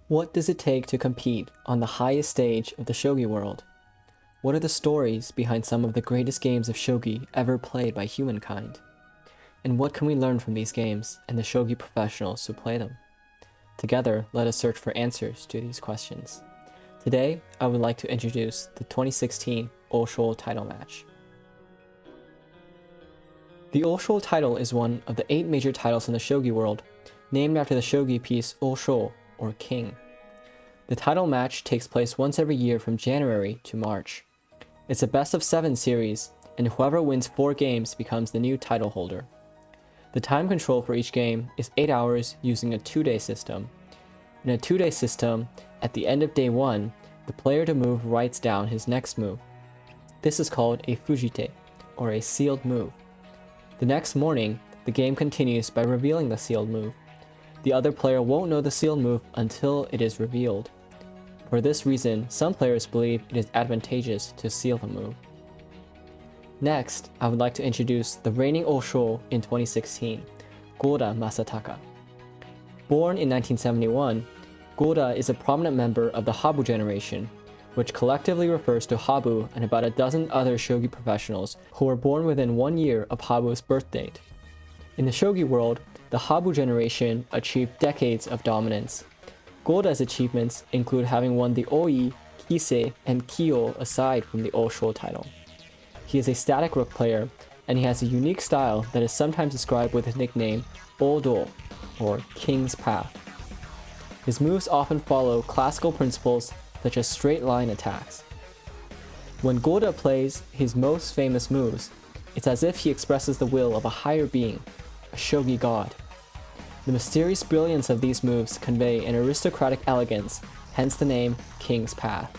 What does it take to compete on the highest stage of the shogi world? What are the stories behind some of the greatest games of shogi ever played by humankind? And what can we learn from these games and the shogi professionals who play them? Together, let us search for answers to these questions. Today, I would like to introduce the 2016 Ōshō title match. The Ōshō title is one of the 8 major titles in the shogi world, named after the shogi piece Ōshō, or king. The title match takes place once every year from January to March. It's a best of 7 series, and whoever wins 4 games becomes the new title holder. The time control for each game is 8 hours using a 2-day system. In a 2-day system, at the end of day 1, the player to move writes down his next move. This is called a fujite, or a sealed move. The next morning, the game continues by revealing the sealed move. The other player won't know the sealed move until it is revealed. For this reason, some players believe it is advantageous to seal the move. Next, I would like to introduce the reigning Ōshō in 2016, Gōda Masataka. Born in 1971, Gōda is a prominent member of the Habu generation, which collectively refers to Habu and about a dozen other shogi professionals who were born within 1 year of Habu's birth date. In the shogi world, the Habu generation achieved decades of dominance. Gōda's achievements include having won the Oi, Kisei, and Kyo aside from the Ōshō title. He is a static rook player, and he has a unique style that is sometimes described with his nickname Ōdō, or King's Path. His moves often follow classical principles such as straight line attacks. When Gōda plays his most famous moves, it's as if he expresses the will of a higher being, a shogi god. The mysterious brilliance of these moves convey an aristocratic elegance, hence the name King's Path.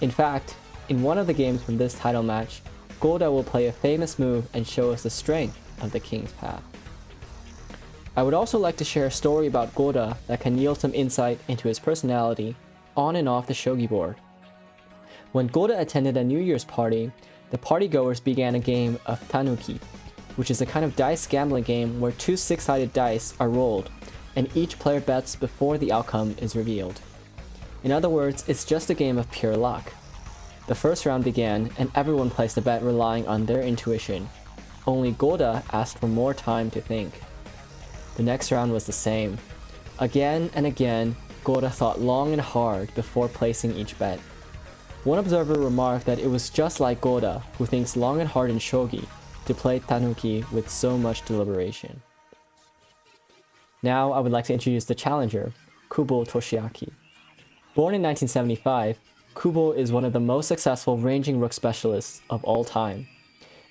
In fact, in one of the games from this title match, Gōda will play a famous move and show us the strength of the King's Path. I would also like to share a story about Gōda that can yield some insight into his personality on and off the shogi board. When Gōda attended a New Year's party, the partygoers began a game of tanuki, which is a kind of dice gambling game where 2 6-sided dice are rolled, and each player bets before the outcome is revealed. In other words, it's just a game of pure luck. The first round began, and everyone placed a bet relying on their intuition. Only Gōda asked for more time to think. The next round was the same. Again and again, Gōda thought long and hard before placing each bet. One observer remarked that it was just like Gōda, who thinks long and hard in shogi, to play tanuki with so much deliberation. Now I would like to introduce the challenger, Kubo Toshiaki. Born in 1975, Kubo is one of the most successful ranging rook specialists of all time.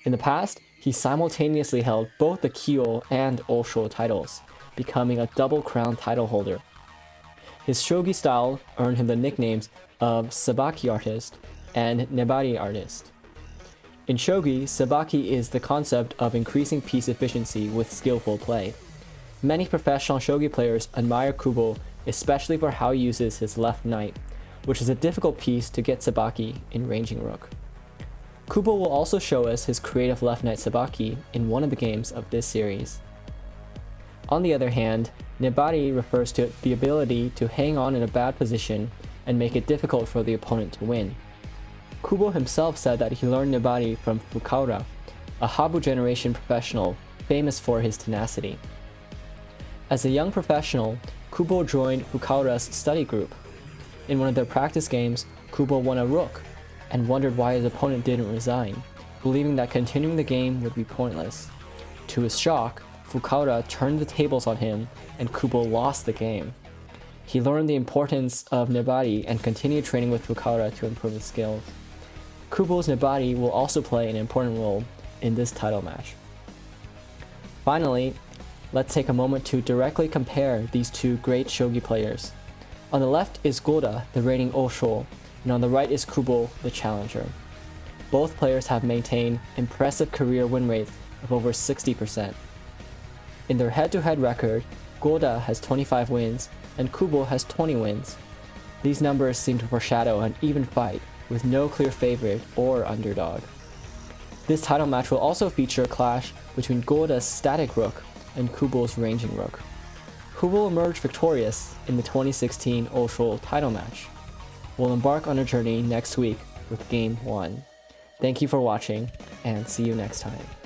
In the past, he simultaneously held both the Kyo and Ōshō titles, becoming a double crown title holder. His shogi style earned him the nicknames of Sabaki artist and Nebari artist. In shogi, sabaki is the concept of increasing piece efficiency with skillful play. Many professional shogi players admire Kubo, especially for how he uses his left knight, which is a difficult piece to get sabaki in ranging rook. Kubo will also show us his creative left knight sabaki in one of the games of this series. On the other hand, nebari refers to the ability to hang on in a bad position and make it difficult for the opponent to win. Kubo himself said that he learned nebari from Fukaura, a Habu generation professional famous for his tenacity. As a young professional, Kubo joined Fukaura's study group. In one of their practice games, Kubo won a rook and wondered why his opponent didn't resign, believing that continuing the game would be pointless. To his shock, Fukaura turned the tables on him and Kubo lost the game. He learned the importance of nebari and continued training with Fukaura to improve his skills. Kubo's nebari will also play an important role in this title match. Finally, let's take a moment to directly compare these 2 great shogi players. On the left is Gōda, the reigning Ōshō, and on the right is Kubo, the challenger. Both players have maintained impressive career win rates of over 60%. In their head-to-head record, Gōda has 25 wins and Kubo has 20 wins. These numbers seem to foreshadow an even fight with no clear favorite or underdog. This title match will also feature a clash between Gōda's static rook and Kubo's ranging rook. Who will emerge victorious in the 2016 Ōshō title match? We'll embark on a journey next week with Game 1. Thank you for watching, and see you next time.